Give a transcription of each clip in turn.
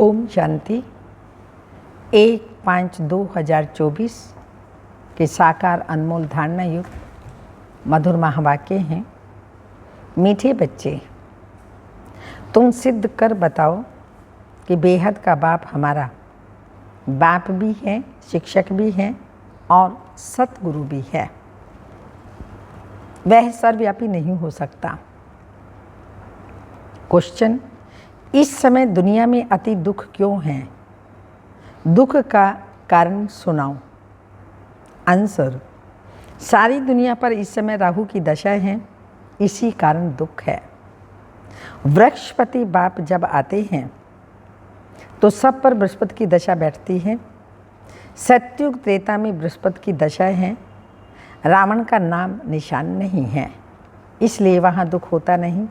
ओम शांति। 1/5/2024 के साकार अनमोल धारणा युक्त मधुर महावाक्य हैं। मीठे बच्चे, तुम सिद्ध कर बताओ कि बेहद का बाप हमारा बाप भी है, शिक्षक भी है और सतगुरु भी है। वह सर्वव्यापी नहीं हो सकता। क्वेश्चन, इस समय दुनिया में अति दुख क्यों है? दुख का कारण सुनाओ। आंसर, सारी दुनिया पर इस समय राहु की दशा है, इसी कारण दुख है। वृक्षपति बाप जब आते हैं तो सब पर बृहस्पति की दशा बैठती है। सत्युग त्रेता में बृहस्पति की दशा है। रावण का नाम निशान नहीं है, इसलिए वहाँ दुख होता नहीं।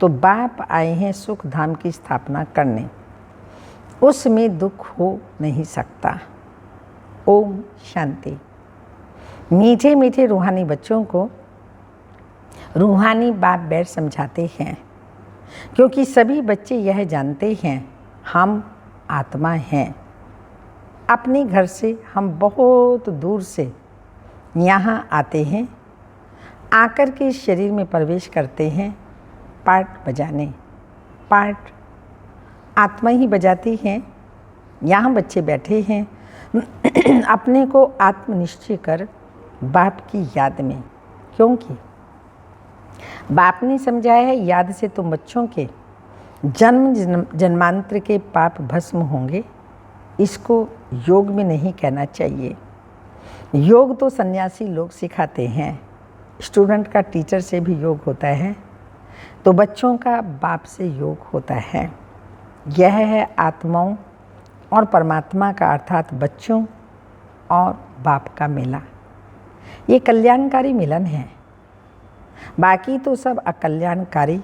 तो बाप आए हैं सुख धाम की स्थापना करने, उसमें दुख हो नहीं सकता। ओम शांति। मीठे मीठे रूहानी बच्चों को रूहानी बाप बैठ समझाते हैं, क्योंकि सभी बच्चे यह जानते हैं हम आत्मा हैं। अपने घर से हम बहुत दूर से यहाँ आते हैं, आकर के शरीर में प्रवेश करते हैं। पार्ट बजाने, पार्ट आत्मा ही बजाती है। यहाँ बच्चे बैठे हैं अपने को आत्मनिश्चय कर बाप की याद में, क्योंकि बाप ने समझाया है याद से तुम बच्चों के जन्म जन्मांतर के पाप भस्म होंगे। इसको योग में नहीं कहना चाहिए। योग तो सन्यासी लोग सिखाते हैं, स्टूडेंट का टीचर से भी योग होता है, तो बच्चों का बाप से योग होता है। यह है आत्माओं और परमात्मा का अर्थात बच्चों और बाप का मिला। ये कल्याणकारी मिलन है। बाकी तो सब अकल्याणकारी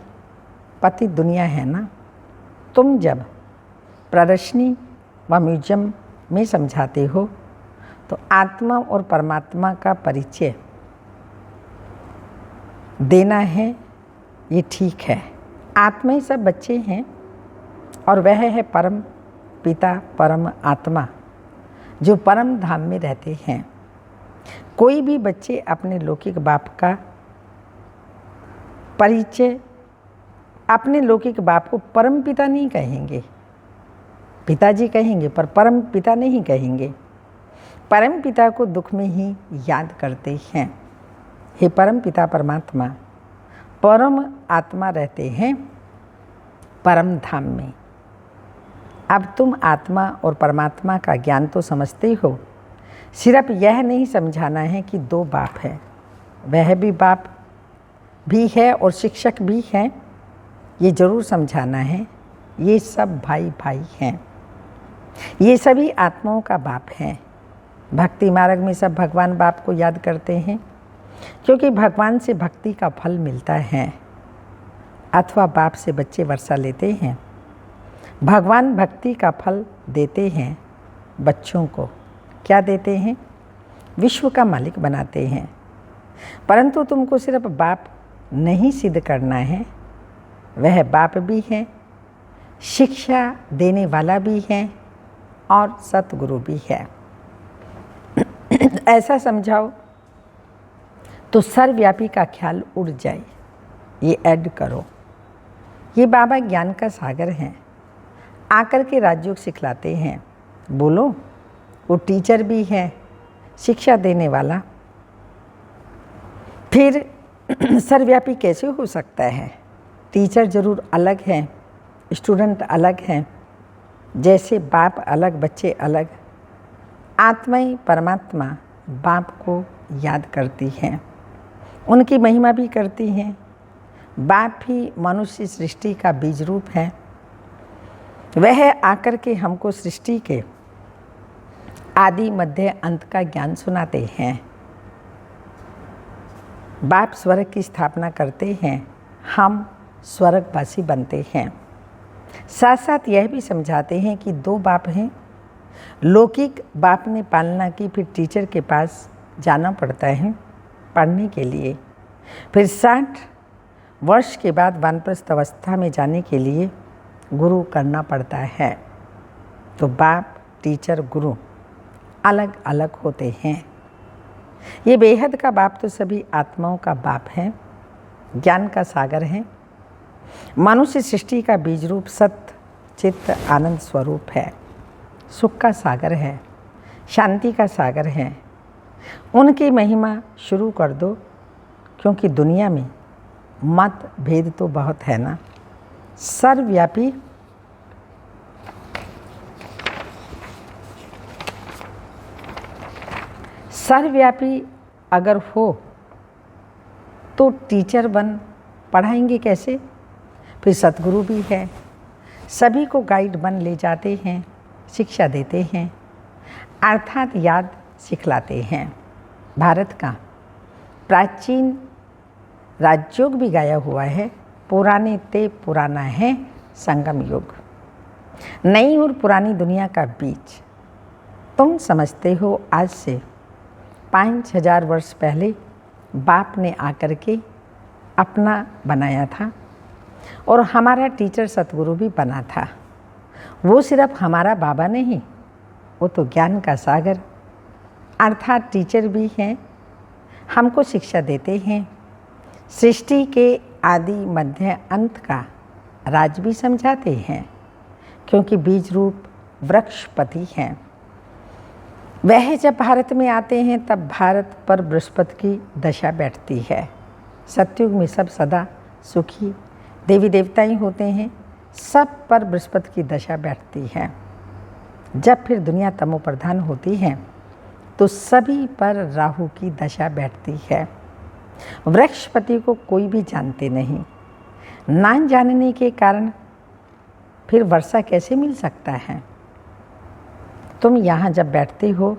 पति दुनिया है ना। तुम जब प्रदर्शनी व म्यूजियम में समझाते हो तो आत्मा और परमात्मा का परिचय देना है, ये ठीक है। आत्मा ही सब बच्चे हैं और वह है परम पिता परम आत्मा जो परम धाम में रहते हैं। कोई भी बच्चे अपने लौकिक बाप का परिचय, अपने लौकिक बाप को परम पिता नहीं कहेंगे, पिताजी कहेंगे पर परम पिता नहीं कहेंगे। परम पिता को दुख में ही याद करते हैं। हे परम पिता परमात्मा, परम आत्मा रहते हैं परम धाम में। अब तुम आत्मा और परमात्मा का ज्ञान तो समझते हो, सिर्फ यह नहीं समझाना है कि दो बाप है। वह भी बाप भी है और शिक्षक भी है, ये जरूर समझाना है। ये सब भाई भाई हैं, ये सभी आत्माओं का बाप है। भक्ति मार्ग में सब भगवान बाप को याद करते हैं, क्योंकि भगवान से भक्ति का फल मिलता है। अथवा बाप से बच्चे वर्षा लेते हैं। भगवान भक्ति का फल देते हैं बच्चों को। क्या देते हैं? विश्व का मालिक बनाते हैं। परंतु तुमको सिर्फ बाप नहीं सिद्ध करना है, वह बाप भी है, शिक्षा देने वाला भी है और सतगुरु भी है। ऐसा समझाओ तो सर्वव्यापी का ख्याल उड़ जाए। ये ऐड करो। ये बाबा ज्ञान का सागर हैं, आकर के राजयोग सिखलाते हैं। बोलो, वो टीचर भी है, शिक्षा देने वाला। फिर सर्वव्यापी कैसे हो सकता है? टीचर जरूर अलग हैं, स्टूडेंट अलग हैं। जैसे बाप अलग बच्चे अलग, आत्मा ही परमात्मा बाप को याद करती हैं, उनकी महिमा भी करती हैं। बाप ही मनुष्य सृष्टि का बीज रूप है। वह आकर के हमको सृष्टि के आदि मध्य अंत का ज्ञान सुनाते हैं। बाप स्वर्ग की स्थापना करते हैं, हम स्वर्गवासी बनते हैं। साथ साथ यह भी समझाते हैं कि दो बाप हैं। लौकिक बाप ने पालना की, फिर टीचर के पास जाना पड़ता है पढ़ने के लिए। फिर 60 वर्ष के बाद वानप्रस्थ अवस्था में जाने के लिए गुरु करना पड़ता है। तो बाप, टीचर, गुरु अलग अलग होते हैं। ये बेहद का बाप तो सभी आत्माओं का बाप है, ज्ञान का सागर है। मनुष्य सृष्टि का बीज रूप सत्य चित्त आनंद स्वरूप है, सुख का सागर है, शांति का सागर है। उनकी महिमा शुरू कर दो, क्योंकि दुनिया में मत भेद तो बहुत है ना। सर्वव्यापी अगर हो तो टीचर बन पढ़ाएंगे कैसे? फिर सतगुरु भी है, सभी को गाइड बन ले जाते हैं, शिक्षा देते हैं, अर्थात याद सिखलाते हैं। भारत का प्राचीन राजयोग भी गाया हुआ है, पुराने ते पुराना है संगम युग। नई और पुरानी दुनिया का बीच तुम समझते हो आज से 5000 वर्ष पहले बाप ने आकर के अपना बनाया था, और हमारा टीचर सतगुरु भी बना था। वो सिर्फ हमारा बाबा नहीं, वो तो ज्ञान का सागर अर्थात टीचर भी हैं, हमको शिक्षा देते हैं। सृष्टि के आदि मध्य अंत का राज भी समझाते हैं, क्योंकि बीज रूप वृक्षपति हैं। वह जब भारत में आते हैं तब भारत पर बृहस्पति की दशा बैठती है। सतयुग में सब सदा सुखी देवी देवता ही होते हैं, सब पर बृहस्पति की दशा बैठती है। जब फिर दुनिया तमो प्रधान होती है तो सभी पर राहु की दशा बैठती है। वृक्षपति को कोई भी जानते नहीं, ना जानने के कारण फिर वर्षा कैसे मिल सकता है? तुम यहाँ जब बैठते हो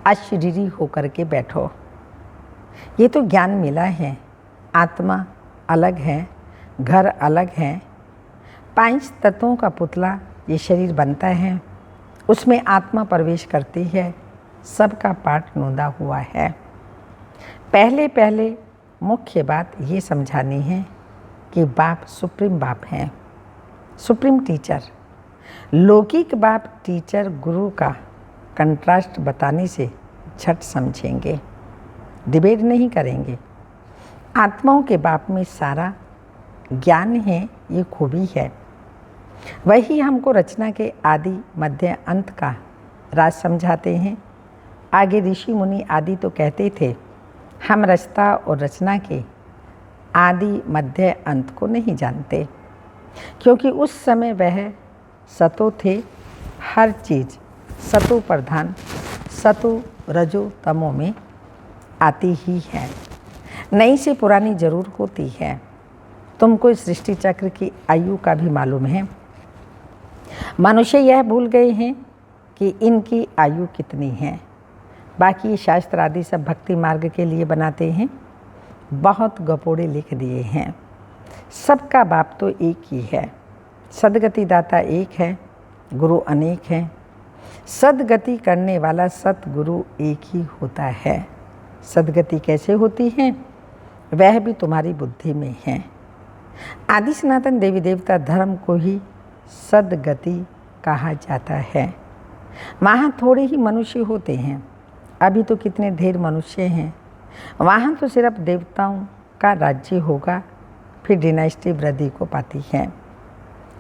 अशरीरी होकर के बैठो। ये तो ज्ञान मिला है, आत्मा अलग है, घर अलग है। 5 तत्वों का पुतला ये शरीर बनता है, उसमें आत्मा प्रवेश करती है, सबका पाठ नोंदा हुआ है। पहले मुख्य बात ये समझानी है कि बाप सुप्रीम बाप हैं, सुप्रीम टीचर। लौकिक बाप टीचर गुरु का कंट्रास्ट बताने से झट समझेंगे, डिबेट नहीं करेंगे। आत्माओं के बाप में सारा ज्ञान है, ये खूबी है। वही हमको रचना के आदि मध्य अंत का राज समझाते हैं। आगे ऋषि मुनि आदि तो कहते थे, हम रचता और रचना के आदि मध्य अंत को नहीं जानते, क्योंकि उस समय वह सतो थे। हर चीज़ सतो प्रधान, सतो रजो तमो में आती ही है, नई से पुरानी जरूर होती है। तुमको इस सृष्टि चक्र की आयु का भी मालूम है। मनुष्य यह भूल गए हैं कि इनकी आयु कितनी है। बाकी शास्त्र आदि सब भक्ति मार्ग के लिए बनाते हैं, बहुत गपोड़े लिख दिए हैं। सबका बाप तो एक ही है, सदगति दाता एक है, गुरु अनेक है। सदगति करने वाला सतगुरु एक ही होता है। सदगति कैसे होती है वह भी तुम्हारी बुद्धि में है। आदि सनातन देवी देवता धर्म को ही सदगति कहा जाता है। वहाँ थोड़े ही मनुष्य होते हैं, अभी तो कितने ढेर मनुष्य हैं। वहाँ तो सिर्फ देवताओं का राज्य होगा, फिर डिनाइस्टी वृद्धि को पाती है।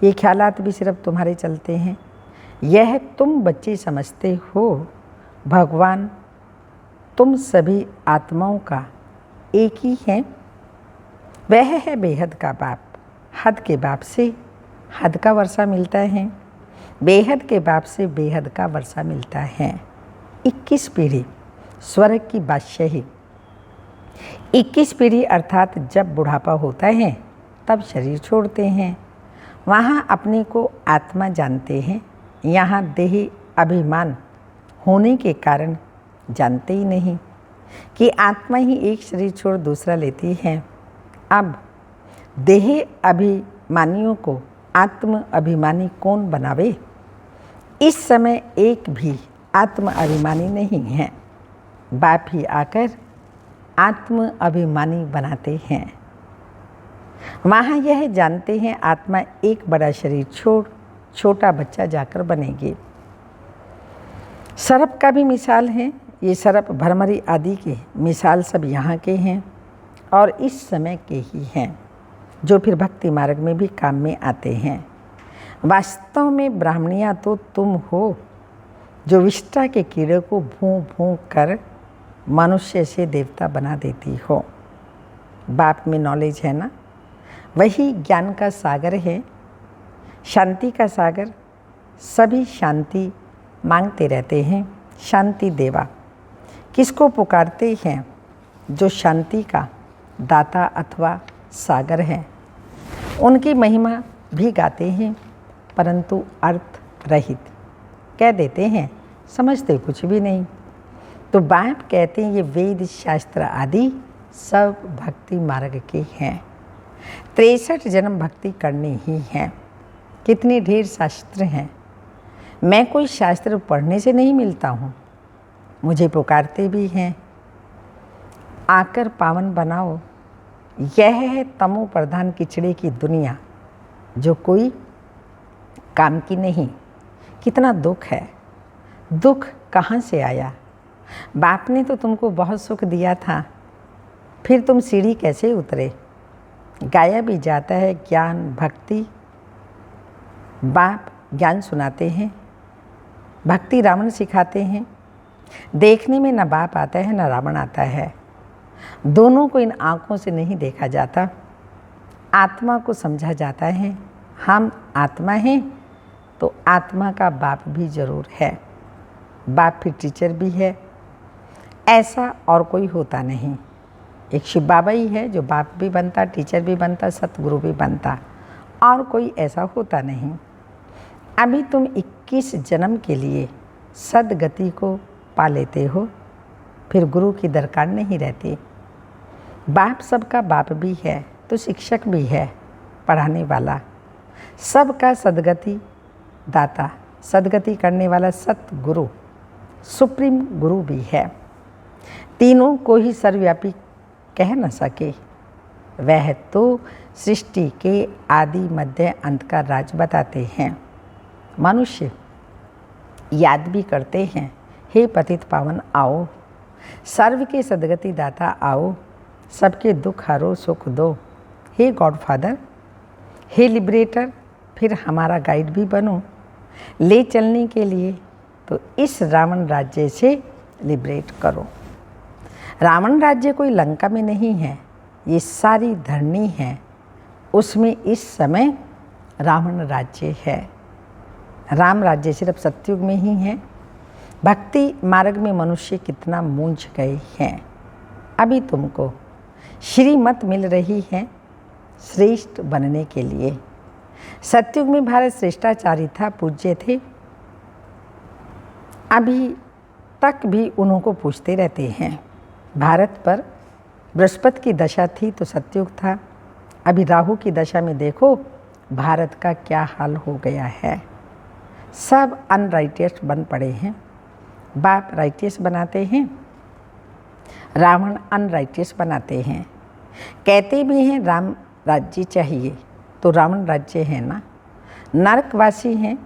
ये ख्यालात भी सिर्फ तुम्हारे चलते हैं, यह तुम बच्चे समझते हो। भगवान तुम सभी आत्माओं का एक ही है। वह है बेहद का बाप। हद के बाप से हद का वर्षा मिलता है, बेहद के बाप से बेहद का वर्षा मिलता है। 21 पीढ़ी स्वर्ग की बादशाही। 21 पीढ़ी अर्थात जब बुढ़ापा होता है तब शरीर छोड़ते हैं, वहाँ अपने को आत्मा जानते हैं। यहाँ देही अभिमान होने के कारण जानते ही नहीं कि आत्मा ही एक शरीर छोड़ दूसरा लेती है। अब देह अभिमानियों को आत्म अभिमानी कौन बनावे? इस समय एक भी आत्म अभिमानी नहीं है, बाप ही आकर आत्म अभिमानी बनाते हैं। वहाँ यह जानते हैं आत्मा एक बड़ा शरीर छोड़ छोटा बच्चा जाकर बनेंगे। सर्प का भी मिसाल है। ये सर्प भरमरी आदि के मिसाल सब यहाँ के हैं और इस समय के ही हैं, जो फिर भक्ति मार्ग में भी काम में आते हैं। वास्तव में ब्राह्मणिया तो तुम हो, जो विष्टा के कीड़े को भूं भूं कर मनुष्य से देवता बना देती हो। बाप में नॉलेज है ना, वही ज्ञान का सागर है, शांति का सागर। सभी शांति मांगते रहते हैं। शांति देवा किसको पुकारते हैं? जो शांति का दाता अथवा सागर है। उनकी महिमा भी गाते हैं, परंतु अर्थ रहित कह देते हैं, समझते कुछ भी नहीं। तो बाप कहते हैं ये वेद शास्त्र आदि सब भक्ति मार्ग के हैं। 63 जन्म भक्ति करनी ही है। कितने ढेर शास्त्र हैं। मैं कोई शास्त्र पढ़ने से नहीं मिलता हूँ, मुझे पुकारते भी हैं, आकर पावन बनाओ। यह है तमो प्रधान किचड़े की दुनिया, जो कोई काम की नहीं। कितना दुख है। दुख कहाँ से आया? बाप ने तो तुमको बहुत सुख दिया था, फिर तुम सीढ़ी कैसे उतरे? गाया भी जाता है ज्ञान भक्ति। बाप ज्ञान सुनाते हैं, भक्ति रावण सिखाते हैं। देखने में न बाप आता है न रावण आता है। दोनों को इन आँखों से नहीं देखा जाता। आत्मा को समझा जाता है। हम आत्मा हैं तो आत्मा का बाप भी ज़रूर है। बाप फिर टीचर भी है। ऐसा और कोई होता नहीं। एक शिव बाबा ही है जो बाप भी बनता, टीचर भी बनता, सतगुरु भी बनता, और कोई ऐसा होता नहीं। अभी तुम 21 जन्म के लिए सदगति को पा लेते हो, फिर गुरु की दरकार नहीं रहती। बाप सबका बाप भी है तो शिक्षक भी है, पढ़ाने वाला। सबका सदगति दाता, सदगति करने वाला सतगुरु, सुप्रीम गुरु भी है। तीनों को ही सर्वव्यापी कह न सके, वह तो सृष्टि के आदि मध्य अंत का राज बताते हैं। मनुष्य याद भी करते हैं, हे पतित पावन आओ, सर्व के सदगति दाता आओ, सबके दुख हरो सुख दो, हे गॉडफादर, हे लिबरेटर, फिर हमारा गाइड भी बनो। ले चलने के लिए तो इस रावण राज्य से लिबरेट करो। रावण राज्य कोई लंका में नहीं है, ये सारी धरनी है, उसमें इस समय रावण राज्य है। राम राज्य सिर्फ सतयुग में ही है। भक्ति मार्ग में मनुष्य कितना मूंझ गए हैं। अभी तुमको श्रीमत मिल रही है श्रेष्ठ बनने के लिए। सतयुग में भारत श्रेष्ठाचारी था, पूज्य थे। अभी तक भी उन्हों को पूछते रहते हैं। भारत पर बृहस्पति की दशा थी तो सतयुग था। अभी राहु की दशा में देखो भारत का क्या हाल हो गया है। सब अनराइटियस बन पड़े हैं। बाप राइटियस बनाते हैं, रावण अनराइटियस बनाते हैं। कहते भी हैं राम राज्य चाहिए, तो रावण राज्य है ना। नरकवासी हैं,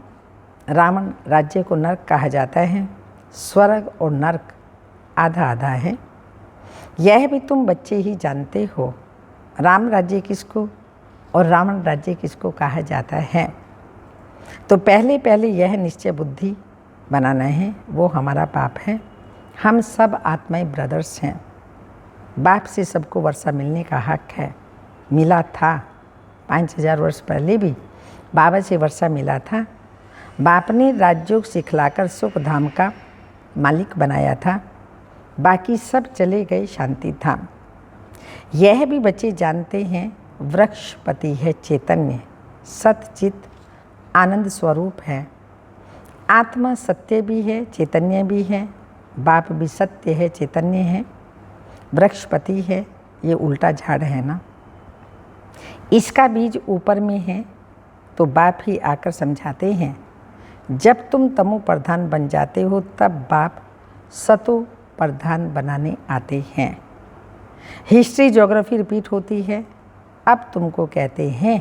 रावण राज्य को नरक कहा जाता है। स्वर्ग और नरक आधा आधा है। यह भी तुम बच्चे ही जानते हो, राम राज्य किसको और रावण राज्य किसको कहा जाता है। तो पहले पहले यह निश्चय बुद्धि बनाना है, वो हमारा बाप है। हम सब आत्माएं ब्रदर्स हैं। बाप से सबको वर्षा मिलने का हक है, मिला था। 5000 वर्ष पहले भी बाबा से वर्षा मिला था। बाप ने राजयोग सिखलाकर सुख धाम का मालिक बनाया था। बाकी सब चले गए शांति धाम। यह भी बच्चे जानते हैं वृक्षपति है चैतन्य, सतचित आनंद स्वरूप है। आत्मा सत्य भी है, चैतन्य भी है। बाप भी सत्य है, चैतन्य है, वृक्षपति है। ये उल्टा झाड़ है ना, इसका बीज ऊपर में है। तो बाप ही आकर समझाते हैं, जब तुम तमो प्रधान बन जाते हो तब बाप सतो प्रधान बनाने आते हैं। हिस्ट्री ज्योग्राफी रिपीट होती है। अब तुमको कहते हैं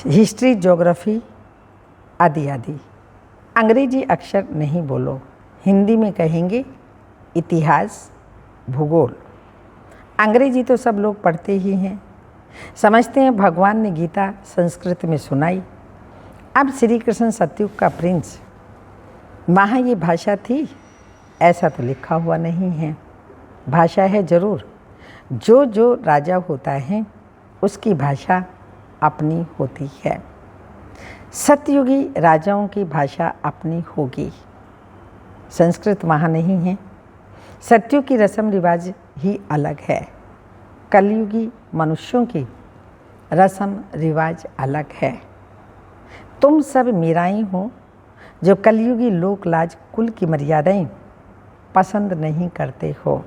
हिस्ट्री ज्योग्राफी आदि आदि। अंग्रेजी अक्षर नहीं बोलो, हिंदी में कहेंगे इतिहास, भूगोल। अंग्रेजी तो सब लोग पढ़ते ही हैं, समझते हैं भगवान ने गीता संस्कृत में सुनाई। अब श्री कृष्ण सतयुग का प्रिंस, वहाँ ये भाषा थी ऐसा तो लिखा हुआ नहीं है। भाषा है ज़रूर, जो जो राजा होता है उसकी भाषा अपनी होती है। सतयुगी राजाओं की भाषा अपनी होगी, संस्कृत वहाँ नहीं है। सतयुग की रस्म रिवाज ही अलग है, कलयुगी मनुष्यों की रस्म रिवाज अलग है। तुम सब मीराई हो जो कलयुगी लोक लाज कुल की मर्यादाएं पसंद नहीं करते हो।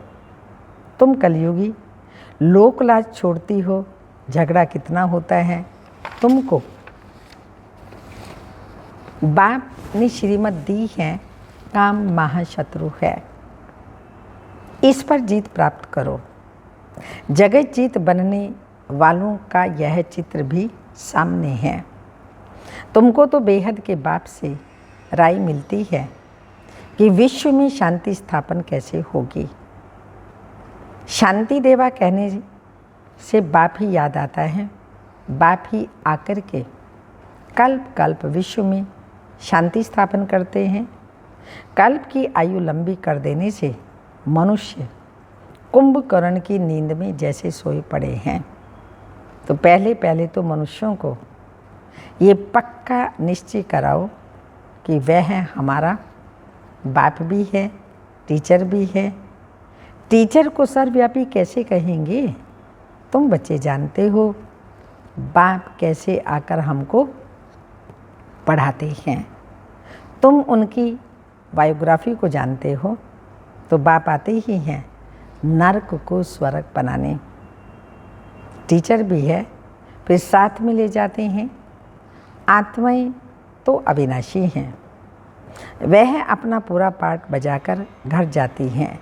तुम कलयुगी लोक लाज छोड़ती हो, झगड़ा कितना होता है तुमको। बाप ने श्रीमत दी है, काम महाशत्रु है, इस पर जीत प्राप्त करो। जगत जीत बनने वालों का यह चित्र भी सामने है। तुमको तो बेहद के बाप से राय मिलती है कि विश्व में शांति स्थापन कैसे होगी। शांति देवा कहने से बाप ही याद आता है। बाप ही आकर के कल्प कल्प विश्व में शांति स्थापन करते हैं। कल्प की आयु लंबी कर देने से मनुष्य कुंभकर्ण की नींद में जैसे सोए पड़े हैं। तो पहले पहले तो मनुष्यों को ये पक्का निश्चय कराओ कि वह हमारा बाप भी है, टीचर भी है। टीचर को सर्वव्यापी कैसे कहेंगे? तुम बच्चे जानते हो बाप कैसे आकर हमको पढ़ाते हैं। तुम उनकी बायोग्राफी को जानते हो, तो बाप आते ही हैं नर्क को स्वर्ग बनाने। टीचर भी है, फिर साथ में ले जाते हैं। आत्माएं तो अविनाशी हैं, वह अपना पूरा पार्ट बजाकर घर जाती हैं,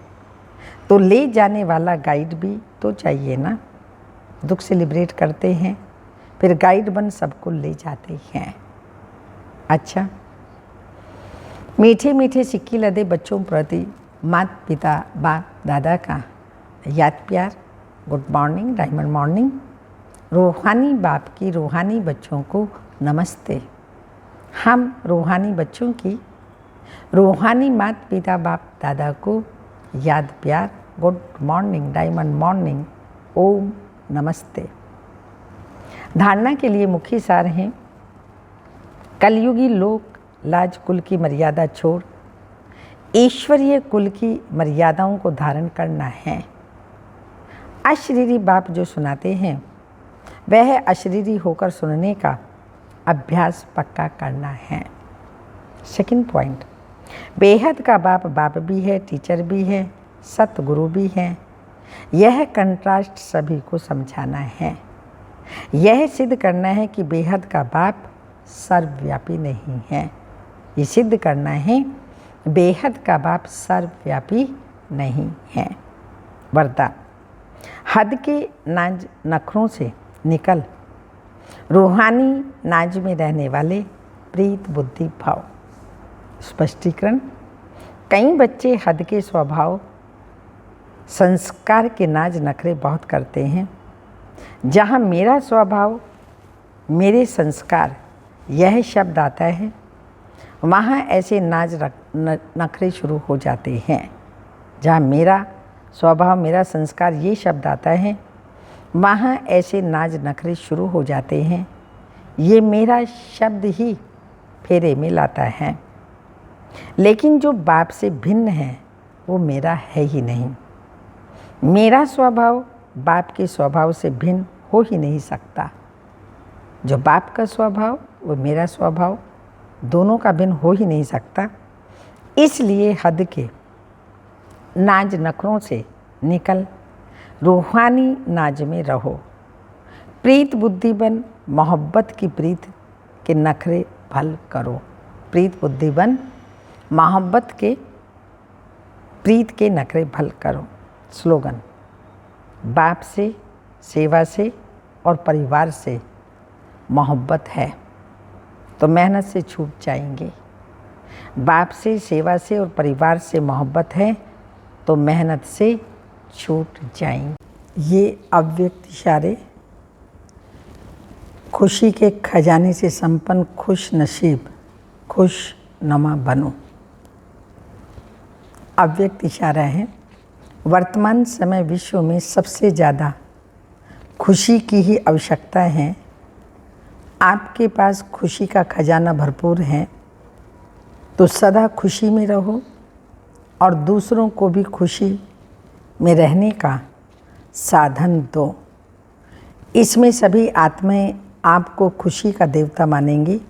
तो ले जाने वाला गाइड भी तो चाहिए ना। दुख से लिबरेट करते हैं, फिर गाइड बन सबको ले जाते हैं। अच्छा, मीठे मीठे सिक्के लदे बच्चों प्रति माता पिता बाप दादा का याद प्यार, गुड मॉर्निंग, डायमंड मॉर्निंग। रूहानी बाप की रूहानी बच्चों को नमस्ते। हम रूहानी बच्चों की रूहानी माता पिता बाप दादा को याद प्यार, गुड मॉर्निंग, डायमंड मॉर्निंग, ओम नमस्ते। धारणा के लिए मुख्य सार हैं, कलयुगी लोक लाज कुल की मर्यादा छोड़ ईश्वरीय कुल की मर्यादाओं को धारण करना है। अशरीरी बाप जो सुनाते हैं वह अशरीरी होकर सुनने का अभ्यास पक्का करना है। सेकंड पॉइंट, बेहद का बाप बाप भी है, टीचर भी है, सतगुरु भी है। यह कंट्रास्ट सभी को समझाना है। यह सिद्ध करना है कि बेहद का बाप सर्वव्यापी नहीं है। ये सिद्ध करना है बेहद का बाप सर्वव्यापी नहीं है। वरदान, हद के नाज नखरों से निकल रूहानी नाज में रहने वाले प्रीत बुद्धि भाव। स्पष्टीकरण, कई बच्चे हद के स्वभाव संस्कार के नाज नखरे बहुत करते हैं। जहाँ मेरा स्वभाव मेरे संस्कार यह शब्द आता है, वहाँ ऐसे नाज नखरे शुरू हो जाते हैं। जहाँ मेरा स्वभाव मेरा संस्कार ये शब्द आता है, वहाँ ऐसे नाज नखरे शुरू हो जाते हैं। ये मेरा शब्द ही फेरे में लाता है। लेकिन जो बाप से भिन्न है वो मेरा है ही नहीं। मेरा स्वभाव बाप के स्वभाव से भिन्न हो ही नहीं सकता। जो बाप का स्वभाव वो मेरा स्वभाव, दोनों का भिन्न हो ही नहीं सकता। इसलिए हद के नाज नखरों से निकल रूहानी नाज में रहो। प्रीत बुद्धि बन मोहब्बत की प्रीत के नखरे भल करो। प्रीत बुद्धि बन मोहब्बत के प्रीत के नखरे भल करो। स्लोगन, बाप से, सेवा से और परिवार से मोहब्बत है तो मेहनत से छूट जाएंगे। बाप से, सेवा से और परिवार से मोहब्बत है तो मेहनत से छूट जाएंगे। ये अव्यक्त इशारे खुशी के खजाने से संपन्न खुश नसीब, खुश नमा बनो। अव्यक्त इशारा है, वर्तमान समय विश्व में सबसे ज़्यादा खुशी की ही आवश्यकता है। आपके पास खुशी का खजाना भरपूर है तो सदा खुशी में रहो और दूसरों को भी खुशी में रहने का साधन दो। इसमें सभी आत्माएं आपको खुशी का देवता मानेंगी।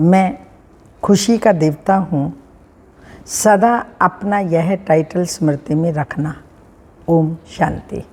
मैं खुशी का देवता हूँ, सदा अपना यह टाइटल स्मृति में रखना। ओम शांति।